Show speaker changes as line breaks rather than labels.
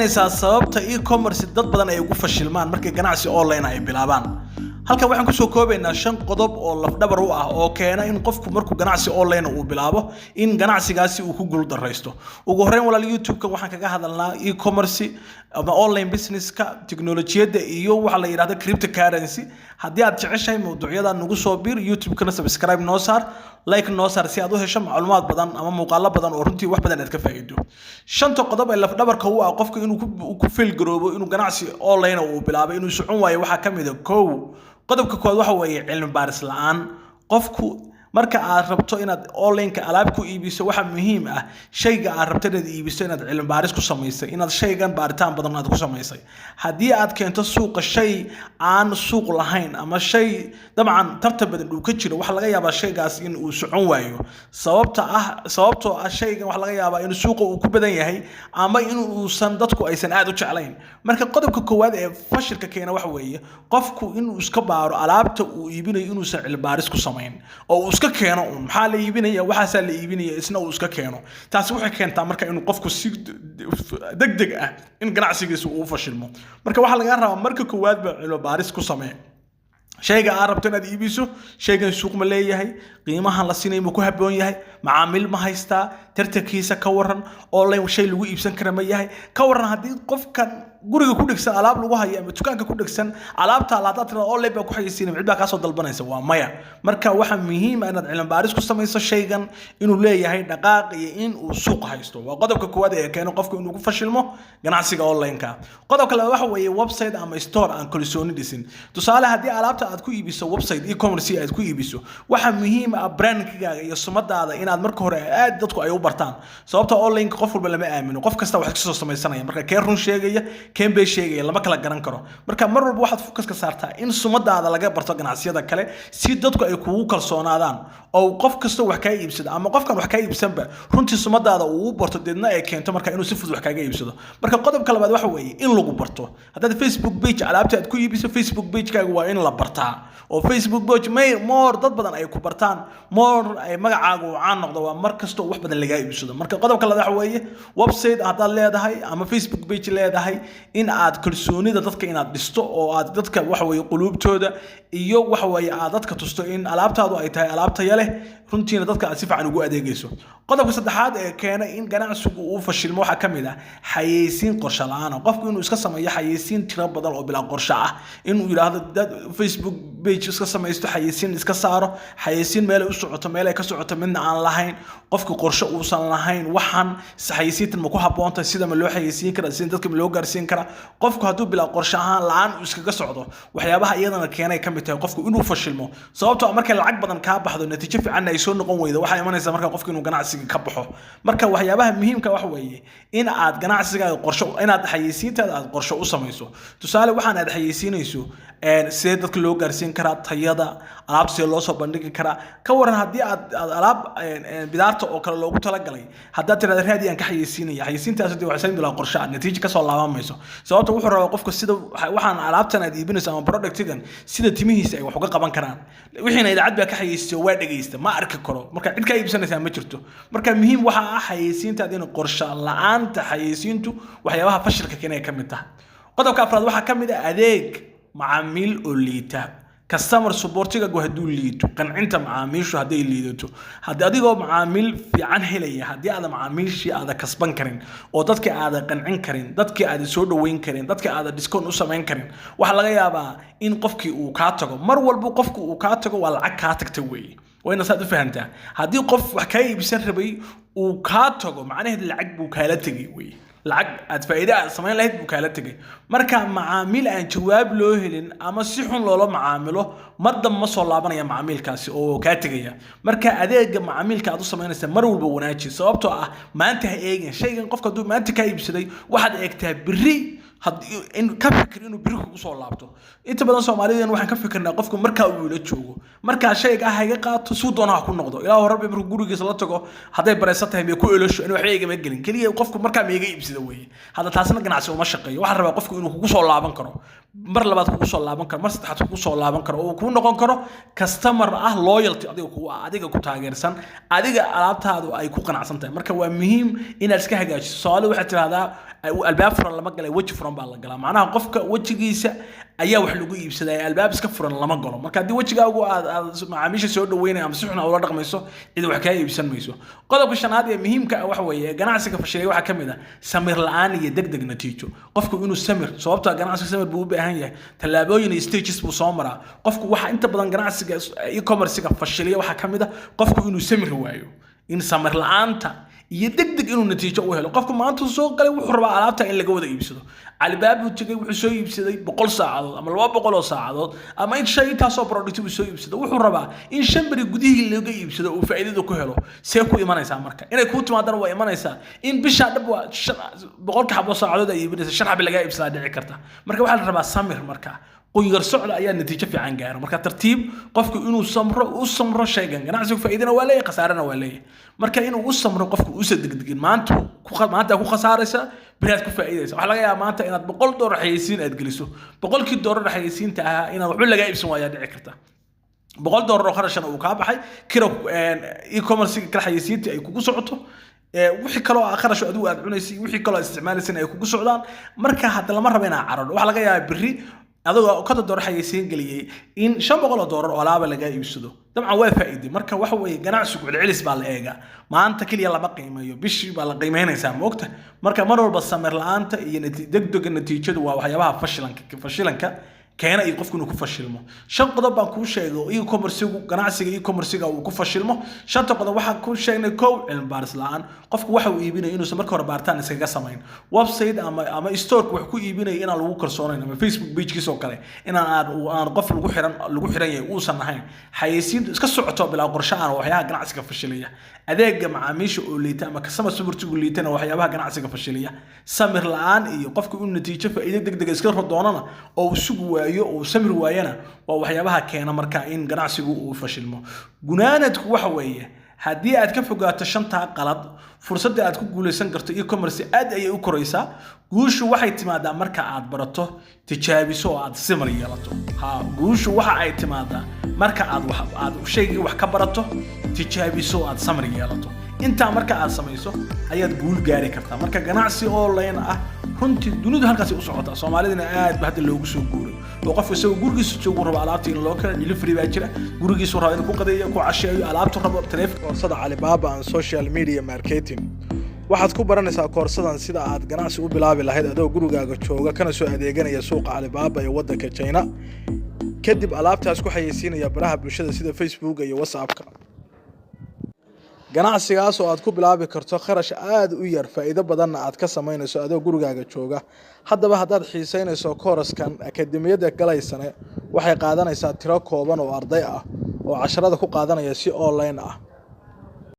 sababta e-commerce dad badan ay ugu fashilmaan markay ganacsi online ay bilaabaan. Halkan waxaan ku soo koobaynaa 5 qodob oo lafdhabar u ah oo keena in qofku markuu ganacsi online uu bilaabo in ganacsigaasi uu ku guuldareysto. Ugu horreyn walaal YouTube-ka waxaan kaga hadalnaa e-commerce ama online business-ka, teknoolajiyada iyo waxa la yiraahdo cryptocurrency. Haddii aad jeceshahay mowduucyada nagu soo bir YouTube-kana subscribe noo saar, like noo saar si aad u hesho macluumaad badan ama muuqaalo badan oo runtii wax badan aad ka faa'iido. 5 qodob ee lafdhabarka u ah qofka inuu ku fail garoobo inuu ganacsi online uu bilaabo inuu socon waayo waxa kamid ah qodobka koowaad waxa weeye cilmi baaris la'aan. Qofku marka aad rabto inaad online-ka alaab ku iibiso waxa muhiim ah shayga aad rabto inaad iibiso inaad cilmi baaris ku sameysay, inaad shaygan baaritaan badan aad ku sameysay. Haddii aad keento suuqa shay aan suuq lahayn ama shay dabcan tartan badan uu ka jiro waxa laga yaabaa shaygaas in uu socon waayo sababtoo ah shaygan waxa laga yaabaa in suuqa uu ku badan yahay ama in uusan dadku aysan aad u jeclayn. Marka qodobka koowaad ee fashilka keena waxa weeye qofku inuu iska baaro alaabta uu iibinayo inuusan cilmi baaris ku sameyn oo iska keeno maxaa la iibinaya waxa la iibinaya isna uu iska keeno. Taasi waxay keentaa marka inuu qofku si degdeg ah in ganacsigiisa uu fashilmo. Marka waxa laga rabaa marka koowaad ba cilmi baaris ku sameey shayga aad rabto inaad iibiso, shaygan suuq ma leeyahay, qiimaha la siinay ma ku habboon yahay, macaamiil ma haystaa, tartankiisa ka waran, online shay lagu iibsan kara ma yahay, ka waran haddii qofkan guriga ku dhigsan alaab lagu hayo ama dukaanka ku dhigsan alaabta la tirada online ba ku xayeysiinay cid baa ka soo dalbanaysa waa maya. Marka waxa muhiim ah inaad cilmi baaris ku sameyso shaygan inuu leeyahay dhaqaaq iyo in uu suuq haysto. Waa qodobka koowaad ee keeno qofka inuu ku fashilmo ganacsiga online-ka. Qodobka labaad waxa weeye website ama store aan kalsooni dhisin. Tusaale haddii alaabta aad ku iibiso website e-commerce aad ku iibiso waxa muhiim ah brandkaaga iyo sumadaada inaad marka hore aad dadku ay u bartaan. Sababta online qof walba lama aamino, qof kasta wax ka soo sameysanaya marka keen run sheegaya keen bay sheegaya lama kala garan karo. Marka mar walba waxaad focus ka saartaa in sumadaada laga barto ganacsiyada kale si dadku ay kugu kalsoonaadaan oo qof kasta wax ka iibsado ama qofkan wax ka iibsanba runtii sumadaada uu barto deedna ay keento marka inuu si fudud wax kaaga iibsado. Marka qodobka labaad waxa weeye in lagu barto. Haddaad Facebook page alaabta aad ku iibiso Facebook page-kaaga waa in la bartaa oo Facebook page more dad badan ay ku bartaan more ay magacaagu caan noqdo waa mar kasta wax badan laga iibsado. Marka qodobka labaad waxa weeye website haddaad leedahay ama Facebook page leedahay in aad kalsoonida dadka inaad dhisto oo aad dadka waxa weeye quluubtooda iyo waxa weeye aad dadka tusto in alaabtaadu ay tahay alaab tayo leh runtiina dadka aad si fiican ugu adeegayso. Qodobka saddexaad ee keena in ganacsigu uu fashilmo waxa kamid ah xayeysiin qorshe la'aan. Qofku inuu iska sameeyo xayeysiin tiro badan oo bilaa qorshe ah inuu yiraahdo Facebook page iska sameysto xayeysiin iska saaro xayeysiin meel u socoto meel ay ka socoto midna aan lahayn qofku qorshe uusan lahayn waxan xayeysiintan ma ku habboonta sida ma loo xayeysiin kara sida dadka loo gaarsiin kara. Qofku hadduu bilaa qorshe ahaan la'aan uu iskaga socdo waxyaabaha iyadana keenay kamid tahay qofku inuu fashilmo sababtoo markay lacag badan ka baxdo natiijo fiican ay soo noqon weydo waxa imanaysa marka qofku inuu ganacsiga ka baxo. Marka waxyaabaha muhiimka wax weeye in aad ganacsigaaga qorshe inaad xayeysiintaada aad qorshe u sameyso. Tusaale waxaan aad xayeysiinayso sida dadka loo gaarsiin kara tayada alaabta si loo soo bandhigi kara ka waran haddii aad alaab bidaarta oo kale loogu talagalay haddaad tiraahdo raadi aan ka xayeysiinaya xayeysiintaas hadii wax sameyn la qorshe natiijo ka soo laabanayso sababta wuxuu rabaa qofka sida waxaan alaabtan aad iibinayso ama productigan sida timihiisa ay wax uga qaban karaan wixiina idaacad baa ka xayeysiiyo waa dhageysta ma arki karo marka cid ka iibsanaysa ma jirto. Marka muhiim waxa ah xayeysiintaada in qorshe la'aanta xayeysiintu waxyaabaha fashilka keenay kamid tahay. qodobka afraad waxa kamid ah adeeg macaamiil oo liita. customer support-ga haduu liito qancinta macaamiishu haday liidato haddii adigoo macaamiil fiican helaya haddii aad macaamiilshii aad kasban karin oo dadka aad qancin karin dadka aad soo dhaweyn karin dadka aad discount u sameyn karin waxa laga yaabaa in qofkii uu ka tago mar walba qofku uu ka tago waa lacag ka tagtay weey wayna saad u fahantaa haddii qof wax ka iibsan rabay uu ka tago macnaheedu lacag buu kala tagay weey lacag aad faa'iido sameyn lahayd buu kala tagay. Marka macaamiil aan jawaab loo helin ama si xun loola macaamilo madam ma soo laabanaya macaamilkaasi oo ka tagaya. Marka adeega macaamilka aad u sameynaysa mar walba wanaaji sababtoo ah maanta ha eegin shaygan qofka haduu maanta ka iibsaday waxaad eegtaa biri in ka fikir inuu biri ku soo laabto. Inta badan Soomaaliyeed waxaan ka fikirnaa qofku marka uu la joogo marka shayga ah iga qaato suu doonaha ku noqdo ilaa rabbi markuu gurigiisa la tago haday bareysatahay ma ku elasho in wax iga ma gelin kaliya qofku marka ma iga iibsado weeye hada taasna ganacsi uma shaqeeyo waxa rabaa qofku inuu kugu soo laaban karo mar labaad kugu soo laaban karo mar saddexaad kugu soo laaban karo oo ku noqon karo customer ah loyalty adiga ku taageersan adiga alaabtaadu ay ku qanacsan tahay. Marka waa muhiim inaad iska hagaajiso Soomaalidu waxa tiraahdaa albaab furan lama galay weji furan baa la galaa macnaha qofka wejigiisa ayaa wax lagu iibsaday albaab iska furan lama galo marka haddii wejigaagu aad macaamiisha soo dhaweynay ama si xun ula dhaqmayso cid wax kaa iibsan mayso qodobka shanaad ee muhiimka ah waxa weeye ganacsiga fashilay waxa ka mid ah samir la'aan iyo degdeg natiijo qofku inuu samir sababta ganacsiga samir buu u baahan yahay tallaabooyin iyo stages buu soo maraa qofku waxa inta badan ganacsiga e-commerce-ga fashilay waxa ka mid ah qofku inuu samir waayo in samir la'aanta iyo degdeg inuu natiijo u helo qofku maanta soo galay wuxuu rabaa alaabta in laga wada iibsado albaab uu tagay wuxuu soo iibsaday 100 saacadood ama 200 oo saacadood ama in shay taasoo product uu soo iibsado wuxuu rabaa in shanbari gudihii laga iibsado uu faa'iido ku helo see ku imanaysaa marka inay ku timaadana waa imanaysaa in bisha dhab waa 100 xabo saacadood ay iibinaysa sharxab laga iibsadaa dhici karta marka waxa la rabaa samir marka qoyar socda ayaa natiijo fiican gaaro marka tartiib qofku inuu samro shaygan ganacsigu faa'iidana waa leeyahay khasaarana waa leeyahay marka inuu u samro qofku u sadegdegin maanta ku khasaaraysa biraad ku faa'iidaysa waxa laga yaabaa maanta inaad $100 xayeysiin aad geliso $100 xayeysiinta ah inaad wax laga iibsan waayaa dhici karta $100 oo qarashana uu ka baxay kiro e-commerce ka xayeysiinta ay kugu socoto wixii kale oo kharash adigu aad cunaysay wixii kale oo isticmaalaysan ay kugu socdaan marka hadda lama rabo inaad cararo waxa laga yaabaa biri adoo $100 xayeysiin galiyay in $500 oo alaaba laga iibsado dabcan waa faa'iido marka waxa weeye ganacsigu celcelis baa la eega maanta kaliya lama qiimeeyo bishii baa la qiimeynaysaa moogta marka mar walba samir la'aanta iyo degdeg natiijadu waa waxyaabaha fashilanka keena ay qofku inuu ku fashilmo shan qodob baan ku sheegay e-commerce-gu ganacsiga e-commerce-ga uu ku fashilmo shanta qodob waxa ku sheegnay koow cilmi baaris la'aan qofku waxa uu iibinayo inuu marka hore baaritaan iskaga sameyn website ama store wax ku iibinayo in lagu kalsoonayn ama Facebook page-kiisa oo kale in aan qof lagu xiran yahay uusan ahayn xayeysiin iska socoto bilaa qorshe aan waxyaha ganacsiga fashilaya adeega macaamiisha oo liita ama customer support uu liitana waxyaabaha ganacsiga fashilaya samir la'aan iyo qofku inuu natiijo faa'iido degdeg iska rodoonana oo sugu oo samir waayana waa waxyaabaha keena marka in ganacsigu uu fashilmo gunaanadku waxa weeye haddii aad ka fogaato shanta qalad fursadda aad ku guuleysan karto e-commerce aad ayay u koraysaa guushu waxay timaadaa marka aad barato tijaabiso oo aad samir yeelato guushu waxa ay timaadaa marka aad shayga wax ka barato tijaabiso oo aad samir yeelato inta marka aad samayso ayaad guul gaari kartaa marka ganacsi online ah runtii dunidu halkaas u socota Soomaalidina aad ba hadda loogu soo guuray oo qof isagoo gurigiisa joogo rabo alaabta in loo kala delivery baa jira gurigiisa rabo in ku qadeeyo ku casheeyo alaabta rabo taleefon koorsada Alibaba and social media marketing waxaad ku baranaysaa koorsadan sida aad ganacsi u bilaabi lahayd adoo gurigaaga jooga kana soo adeeganaya suuqa Alibaba ee wadanka China kadib alaabtaas ku xayeysiinaya baraha bulshada sida Facebook iyo WhatsApp-ka ganacsigaas oo aad ku bilaabi karto kharash aad u yar faa'iido badan aad ka sameynayso adoo gurigaaga jooga haddaba haddaad xiisaynayso kooraskan akademiyada galaysane waxay qaadanaysaa tiro kooban oo arday ah oo casharada ku qaadanaya si online ah